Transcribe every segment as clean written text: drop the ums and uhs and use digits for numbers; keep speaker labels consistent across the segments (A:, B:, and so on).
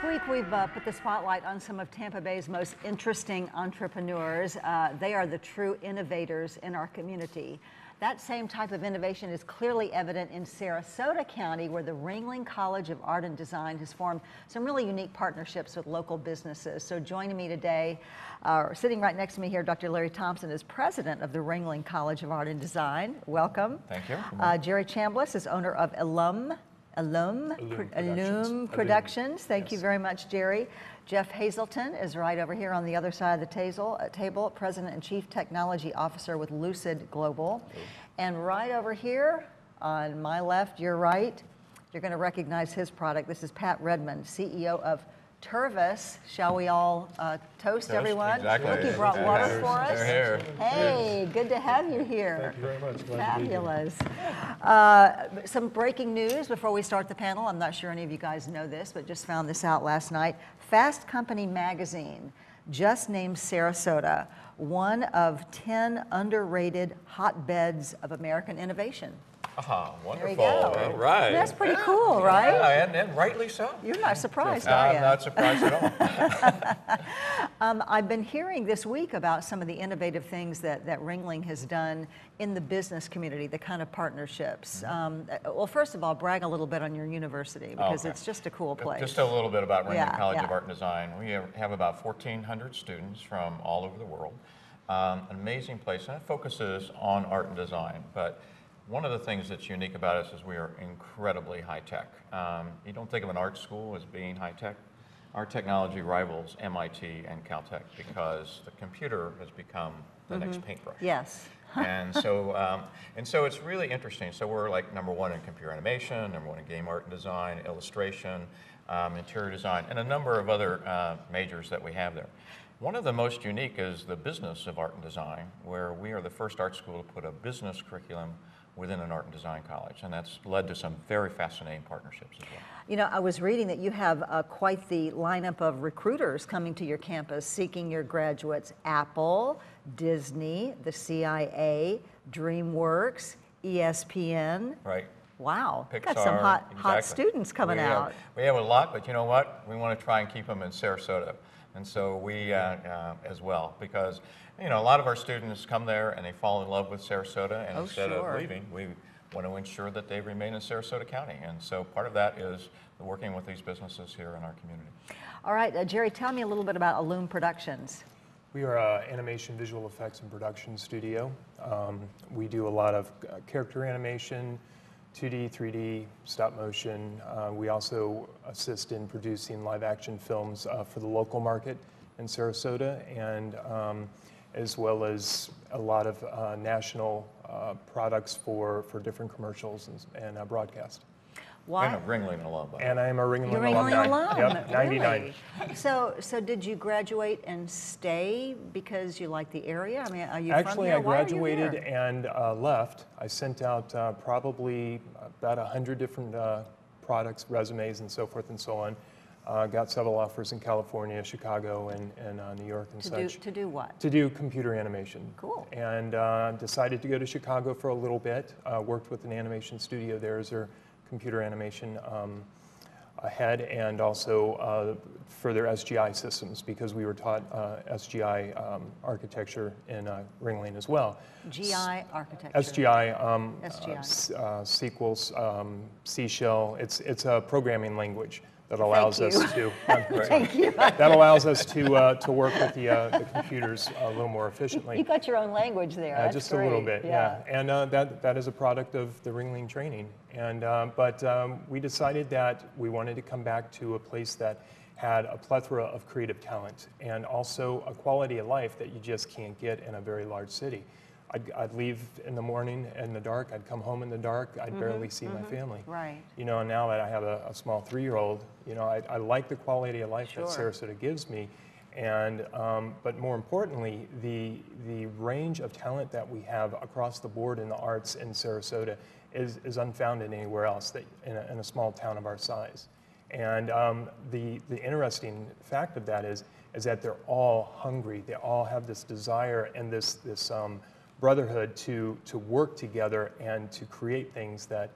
A: This week we've put the spotlight on some of Tampa Bay's most interesting entrepreneurs. They are the true innovators in our community. That same type of innovation is clearly evident in Sarasota County, where the Ringling College of Art and Design has formed some really unique partnerships with local businesses. So joining me today, sitting right next to me here, Dr. Larry Thompson is president of the Ringling College of Art and Design. Welcome.
B: Thank you.
A: Jerry Chambless is owner of Illum Productions. Thank you very much, Jerry. Jeff Hazelton is right over here on the other side of the table, President and Chief Technology Officer with Lucid Global. And right over here, on my left, your right, you're going to recognize his product. This is Pat Redmund, CEO of Tervis. Shall we all toast, everyone?
B: Exactly.
A: Look, you brought water for us.
B: They're here.
A: Hey, good to have you here.
C: Thank you very much.
A: Fabulous. Some breaking news before we start the panel. I'm not sure any of you guys know this, but just found this out last night. Fast Company magazine just named Sarasota one of 10 underrated hotbeds of American innovation.
B: Wonderful.
A: There you go.
B: All right.
A: That's pretty cool, right?
B: Yeah, and rightly so.
A: You're not surprised, are you?
B: I'm not surprised at all.
A: I've been hearing this week about some of the innovative things that Ringling has done in the business community, the kind of partnerships. Well, first of all, brag a little bit on your university, because it's just a cool place.
B: Just a little bit about Ringling College of Art and Design. We have about 1,400 students from all over the world. An amazing place, and it focuses on art and design. But one of the things that's unique about us is we are incredibly high-tech. You don't think of an art school as being high-tech. Our technology rivals MIT and Caltech because the computer has become the next paintbrush.
A: Yes.
B: and so it's really interesting. So we're like #1 in computer animation, #1 in game art and design, illustration, interior design, and a number of other majors that we have there. One of the most unique is the business of art and design, where we are the first art school to put a business curriculum within an art and design college, and that's led to some very fascinating partnerships as well.
A: You know, I was reading that you have quite the lineup of recruiters coming to your campus seeking your graduates: Apple, Disney, the CIA, DreamWorks, ESPN.
B: Right.
A: Wow,
B: Pixar,
A: got some hot students coming out.
B: We have a lot, but you know what? We want to try and keep them in Sarasota. And so we, as well, because, you know, a lot of our students come there and they fall in love with Sarasota, and instead of leaving, we want to ensure that they remain in Sarasota County. And so part of that is working with these businesses here in our community. All
A: right, Jerry, tell me a little bit about Illum Productions.
C: We are an animation, visual effects, and production studio. We do a lot of character animation, 2D, 3D, stop motion. We also assist in producing live action films for the local market in Sarasota, and as well as a lot of national products for different commercials and broadcast.
A: Why?
B: I'm a Ringling alum.
C: And I am a Ringling alum.
A: You're Ringling alum?
C: Yep, 99.
A: Really? So did you graduate and stay because you like the area? I mean, are you
C: Actually,
A: from here?
C: I graduated and left. I sent out probably about 100 different products, resumes, and so forth and so on. Got several offers in California, Chicago, and New York and such.
A: To do what?
C: To do computer animation.
A: Cool.
C: And decided to go to Chicago for a little bit. Worked with an animation studio there as their computer animation head, and also further SGI systems, because we were taught SGI architecture in Ringling as well.
A: GI architecture.
C: SGI, sequels, C shell. It's a programming language that allows us to.
A: Thank you.
C: That allows us to work with the computers a little more efficiently.
A: You got your own language there. That's
C: just
A: great.
C: a little bit, yeah. And that is a product of the Ringling training. And but we decided that we wanted to come back to a place that had a plethora of creative talent and also a quality of life that you just can't get in a very large city. I'd leave in the morning in the dark. I'd come home in the dark. I'd barely see my family.
A: Right.
C: You know, and now that I have a small 3-year-old, you know, I like the quality of life that Sarasota gives me, and but more importantly, the range of talent that we have across the board in the arts in Sarasota is unfounded anywhere else that in a small town of our size. And the interesting fact of that is that they're all hungry. They all have this desire and this brotherhood to work together and to create things that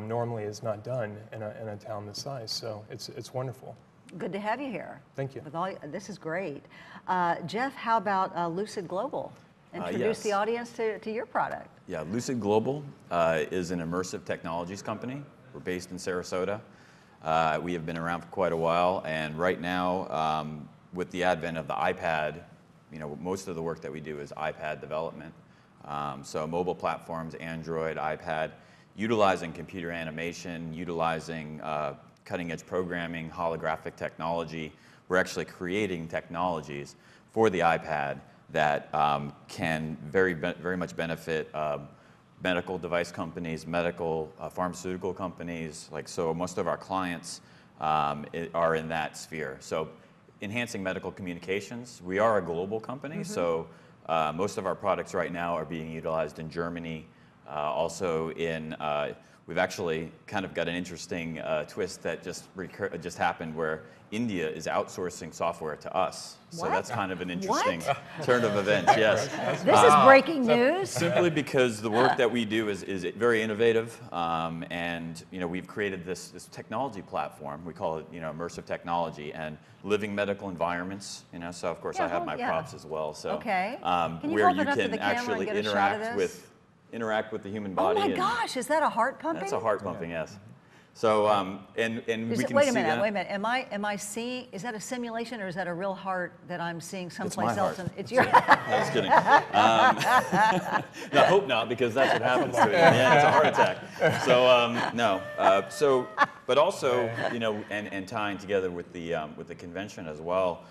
C: normally is not done in a town this size. So it's wonderful.
A: Good to have you here.
C: Thank you.
A: This is great. Jeff, how about Lucid Global? Introduce
D: Yes.
A: the audience to your product.
D: Yeah, Lucid Global is an immersive technologies company. We're based in Sarasota. We have been around for quite a while, and right now, with the advent of the iPad, most of the work that we do is iPad development. So mobile platforms, Android, iPad, utilizing computer animation, utilizing cutting-edge programming, holographic technology. We're actually creating technologies for the iPad that can very much benefit medical device companies, medical pharmaceutical companies. So most of our clients are in that sphere. So enhancing medical communications. We are a global company, so most of our products right now are being utilized in Germany. Also we've actually kind of got an interesting twist that just happened where India is outsourcing software to us. So that's kind of an interesting turn of events, yes.
A: This is breaking news.
D: Simply because the work that we do is very innovative, and we've created this technology platform. We call it immersive technology and living medical environments. So of course I have my props as well. So
A: okay.
D: Where you can actually interact with the human body.
A: Oh my gosh, is that a heart pumping?
D: That's a heart pumping, yes. So and we can see that.
A: Wait a minute. Am I seeing? Is that a simulation or is that a real heart that I'm seeing someplace else? It's your.
D: I was kidding. No, I hope not, because that's what happens to it. Yeah, it's a heart attack. So no. But also, and tying together with the convention as well,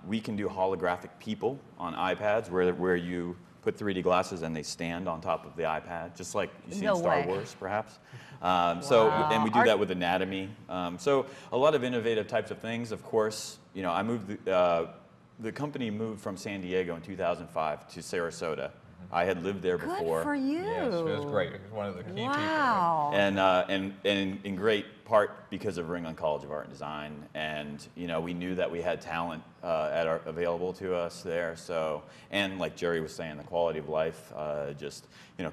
D: we can do holographic people on iPads where you put 3D glasses and they stand on top of the iPad, just like you see in Star Wars, perhaps. And we do that with anatomy. So a lot of innovative types of things. Of course, I moved the company moved from San Diego in 2005 to Sarasota. I had lived there before.
A: Good for you.
B: Yes, it was great. It was one of the key people.
A: Wow.
D: And in great part because of Ringling College of Art and Design, and we knew that we had talent available to us there. So, and like Jerry was saying, the quality of life,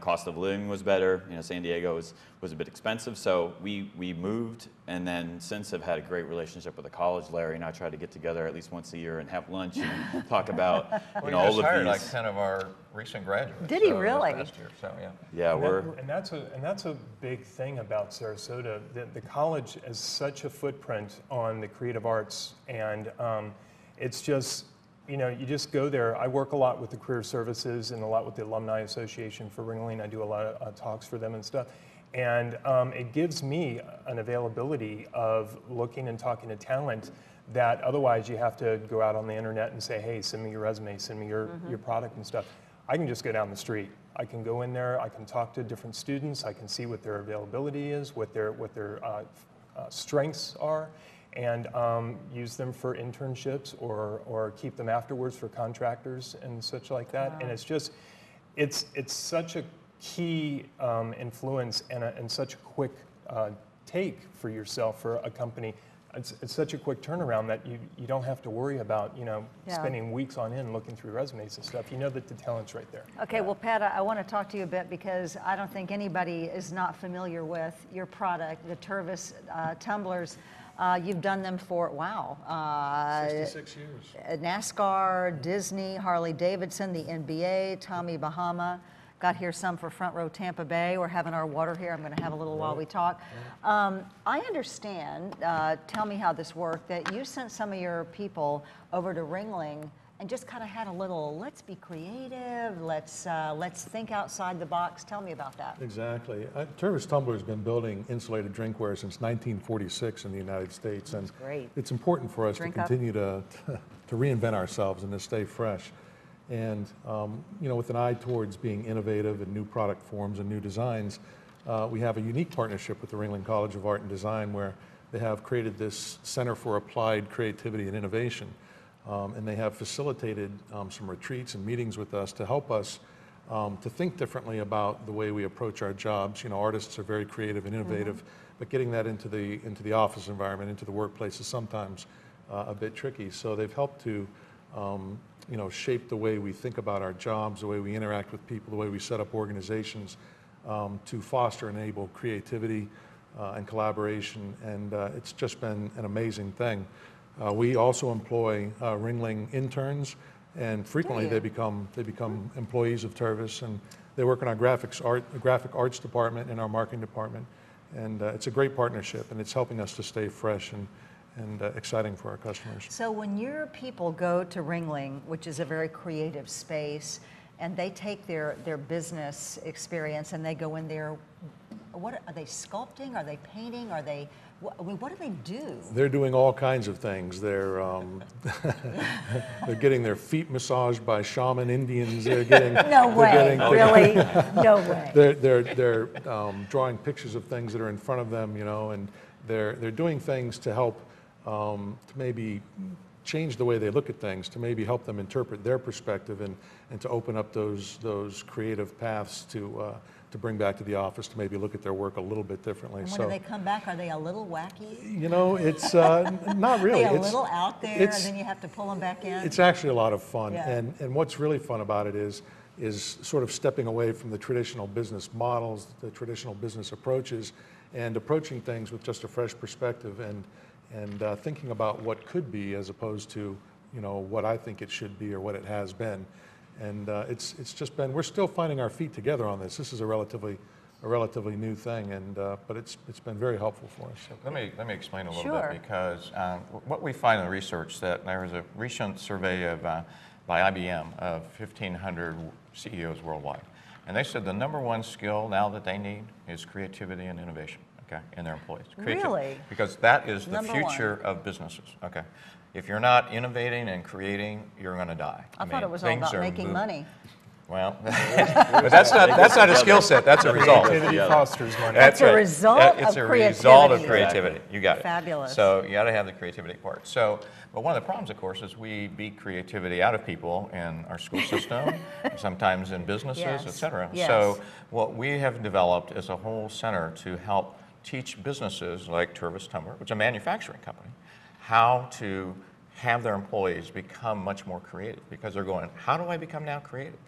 D: cost of living was better. San Diego was a bit expensive, so we moved, and then since have had a great relationship with the college. Larry and I try to get together at least once a year and have lunch and talk about all of these.
B: Hired like 10 of our recent graduates.
A: Did he really?
B: This past year, so yeah.
D: Yeah,
C: And that's a big thing about Sarasota. The college has such a footprint on the creative arts, and it's just, you just go there. I work a lot with the career services and a lot with the Alumni Association for Ringling. I do a lot of talks for them and stuff. And it gives me an availability of looking and talking to talent that otherwise you have to go out on the internet and say, hey, send me your resume, send me your product and stuff. I can just go down the street. I can go in there, I can talk to different students, I can see what their availability is, what their strengths are, and use them for internships or keep them afterwards for contractors and such like that. Wow. And it's just, it's such a key influence and such a quick take for yourself for a company. It's such a quick turnaround that you don't have to worry about spending weeks on end looking through resumes and stuff. You know that the talent's right there.
A: Okay, well, Pat, I want to talk to you a bit because I don't think anybody is not familiar with your product, the Tervis tumblers. You've done them for
E: 66 years.
A: NASCAR, Disney, Harley Davidson, the NBA, Tommy Bahama. Got here some for Front Row Tampa Bay. We're having our water here. I'm going to have a little while we talk. I understand, tell me how this worked, that you sent some of your people over to Ringling and just kind of had a little, let's be creative, let's think outside the box. Tell me about that.
E: Exactly. Tervis Tumbler has been building insulated drinkware since 1946 in the United States. And
A: great.
E: It's important for us to continue to reinvent ourselves and to stay fresh. And with an eye towards being innovative and new product forms and new designs, we have a unique partnership with the Ringling College of Art and Design where they have created this Center for Applied Creativity and Innovation. And they have facilitated some retreats and meetings with us to help us to think differently about the way we approach our jobs. Artists are very creative and innovative, but getting that into the office environment, into the workplace is sometimes a bit tricky. So they've helped to shape the way we think about our jobs, the way we interact with people, the way we set up organizations to foster and enable creativity, and collaboration, and it's just been an amazing thing. We also employ Ringling interns, and frequently they become employees of Tervis, and they work in our graphic arts department and our marketing department, and it's a great partnership, and it's helping us to stay fresh and exciting for our customers.
A: So when your people go to Ringling, which is a very creative space, and they take their business experience and they go in there, what are they sculpting? Are they painting? Are they, I mean, what do they do?
E: They're doing all kinds of things. They're they're getting their feet massaged by shaman Indians. They're getting
A: No way, really? No way.
E: They're drawing pictures of things that are in front of them, you know, and they're doing things to help to maybe change the way they look at things, to maybe help them interpret their perspective and to open up those creative paths to bring back to the office, to maybe look at their work a little bit differently.
A: And when do they come back? Are they a little wacky?
E: You know, it's not really.
A: Are they a little out there, and then you have to pull them back in?
E: It's actually a lot of fun,
A: Yeah.
E: and what's really fun about it is sort of stepping away from the traditional business models, the traditional business approaches, and approaching things with just a fresh perspective and thinking about what could be as opposed to, you know, what I think it should be or what it has been. And it's just been, we're still finding our feet together on this. This is a relatively new thing, and but it's been very helpful for us.
B: Let me explain a little
A: Sure.
B: bit, because what we find in the research, that there was a recent survey of by IBM of 1,500 CEOs worldwide, and they said the #1 skill now that they need is creativity and innovation. Okay, in their employees.
A: Really?
B: Because that is the
A: #1.
B: future of businesses. Okay, if you're not innovating and creating, you're going to die.
A: I thought it was all about making money.
B: Well, but that's not a skill set. That's a result.
C: Creativity fosters money.
A: That's a
B: right.
A: result
B: It's
A: of
B: a result of
A: creativity.
B: creativity. You got it.
A: Fabulous.
B: So you got to have the creativity part. So, but one of the problems, of course, is we beat creativity out of people in our school system, sometimes in businesses,
A: Yes.
B: et cetera.
A: Yes.
B: So what we have developed is a whole center to help teach businesses like Tervis, which is a manufacturing company, how to have their employees become much more creative, because they're going, how do I become now creative?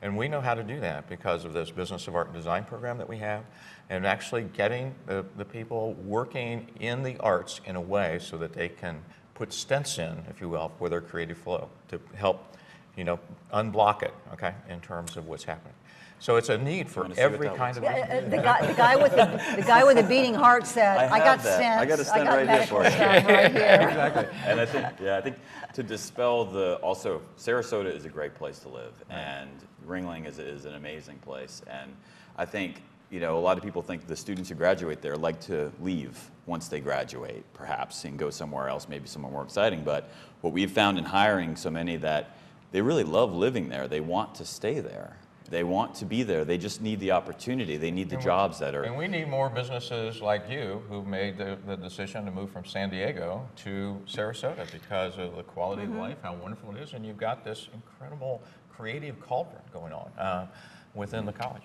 B: And we know how to do that because of this Business of Art and Design program that we have, and actually getting the people working in the arts in a way so that they can put stents in, if you will, for their creative flow to help, you know, unblock it, okay, in terms of what's happening. So it's a need for every kind of
A: The guy with the beating heart said, I got stents.
D: I got a stent right here
A: medical
D: for you.
A: stuff right here.
D: Exactly. And I think to dispel also, Sarasota is a great place to live, and Ringling is an amazing place. And I think, you know, a lot of people think the students who graduate there like to leave once they graduate, perhaps, and go somewhere else, maybe somewhere more exciting. But what we've found in hiring so many, that they really love living there. They want to stay there. They want to be there. They just need the opportunity. They need the jobs that are.
B: And we need more businesses like you who've made the decision to move from San Diego to Sarasota because of the quality of life, how wonderful it is, and you've got this incredible creative cauldron going on within the college.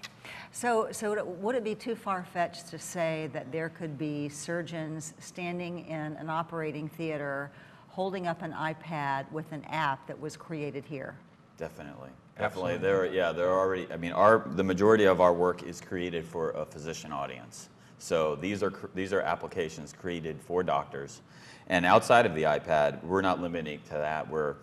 A: So would it be too far-fetched to say that there could be surgeons standing in an operating theater holding up an iPad with an app that was created here?
D: Definitely.
B: Absolutely.
D: They're already, I mean, the majority of our work is created for a physician audience. So these are applications created for doctors. And outside of the iPad, we're not limiting to that. We're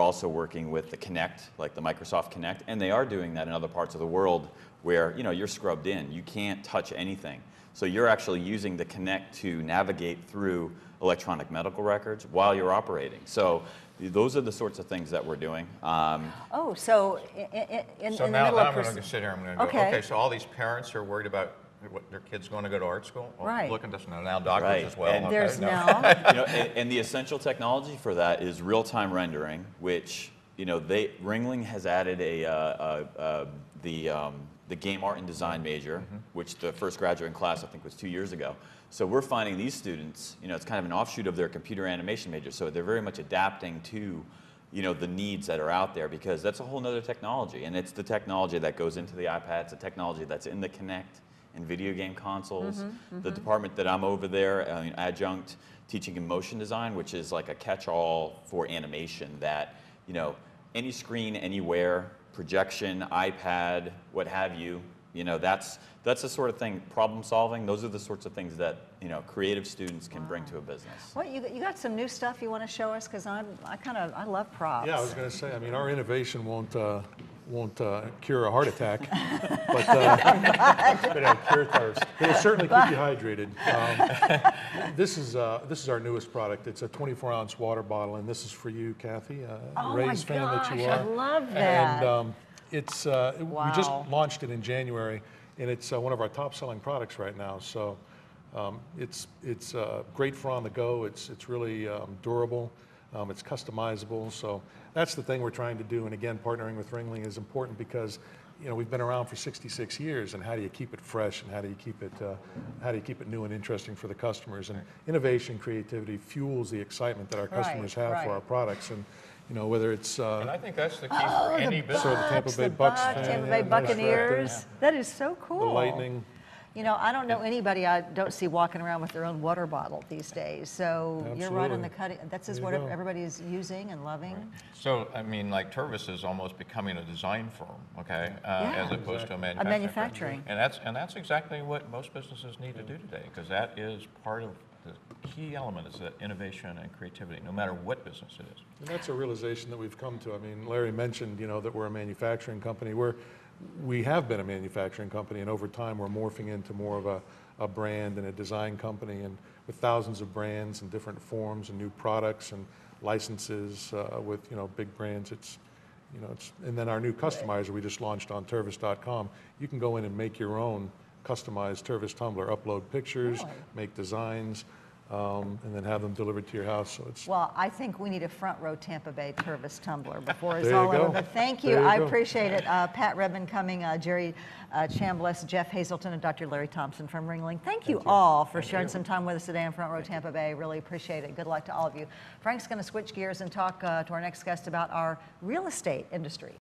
D: also working with the Kinect, like the Microsoft Kinect, and they are doing that in other parts of the world where, you know, you're scrubbed in. You can't touch anything. So you're actually using the Kinect to navigate through electronic medical records while you're operating. So those are the sorts of things that we're doing.
A: So in the
B: now
A: middle
B: I'm
A: of
B: going to sit here, I'm going to go,
A: Okay.
B: okay, so all these parents are worried about what, their kids going to go to art school? Well,
A: Right.
B: Look at this now doctors
D: Right.
B: as well.
D: And
B: okay,
A: there's
B: no.
A: now
D: You know, and the essential technology for that is real-time rendering, which, you know, Ringling has added the game art and design major, which the first graduating class I think was 2 years ago. So we're finding these students, you know, it's kind of an offshoot of their computer animation major, so they're very much adapting to, you know, the needs that are out there, because that's a whole nother technology, and it's the technology that goes into the iPad, it's the technology that's in the Kinect and video game consoles. The department that I'm over there, adjunct, teaching in motion design, which is like a catch-all for animation that, you know, any screen, anywhere, projection, iPad, what have you, You know, that's the sort of thing, problem solving, those are the sorts of things that, you know, creative students can bring to a business.
A: What, you got some new stuff you want to show us? Because I love props.
E: Yeah, I was going to say, I mean, our innovation won't cure a heart attack, but it'll certainly keep you hydrated. This is our newest product. It's a 24-ounce water bottle, and this is for you, Kathy,
A: Oh
E: Ray's
A: my
E: fan
A: gosh,
E: that you are.
A: I love that.
E: And it's we just
A: Wow.
E: launched it in January, and it's one of our top-selling products right now. So it's great for on the go. It's really durable. It's customizable. So that's the thing we're trying to do. And again, partnering with Ringling is important because, you know, we've been around for 66 years, and how do you keep it fresh, and how do you keep it new and interesting for the customers? And innovation, creativity fuels the excitement that our customers have for our products. And you know, whether it's
B: And I think that's the key for any business.
E: so the Tampa Bay Bucks fan,
A: Tampa Bay
E: yeah,
A: Buccaneers.
E: nice
A: That is so cool.
E: the Lightning.
A: You know, I don't know anybody I don't see walking around with their own water bottle these days. So you're right on the cutting. That's just what everybody is using and loving.
B: So, I mean, like Tervis is almost becoming a design firm, okay, as opposed to a manufacturing.
A: manufacturing.
B: And that's exactly what most businesses need to do today, because that is part of the key element is that innovation and creativity, no matter what business it is.
E: And that's a realization that we've come to. I mean, Larry mentioned, you know, that we're a manufacturing company. We have been a manufacturing company, and over time we're morphing into more of a brand and a design company, and with thousands of brands and different forms and new products and licenses with, you know, big brands. And then our new customizer we just launched on Tervis.com. You can go in and make your own customized Tervis tumbler, upload pictures, make designs, and then have them delivered to your house. So it's
A: Well, I think we need a front row Tampa Bay Tervis tumbler before it's
E: There you
A: all over.
E: go.
A: But thank you.
E: There you
A: I
E: go.
A: appreciate it. Pat Redmund coming, Jerry Chambless, Jeff Hazelton, and Dr. Larry Thompson from Ringling. Thank you all for sharing some time with us today on Front Row Tampa Bay. Really appreciate it. Good luck to all of you. Frank's going to switch gears and talk to our next guest about our real estate industry.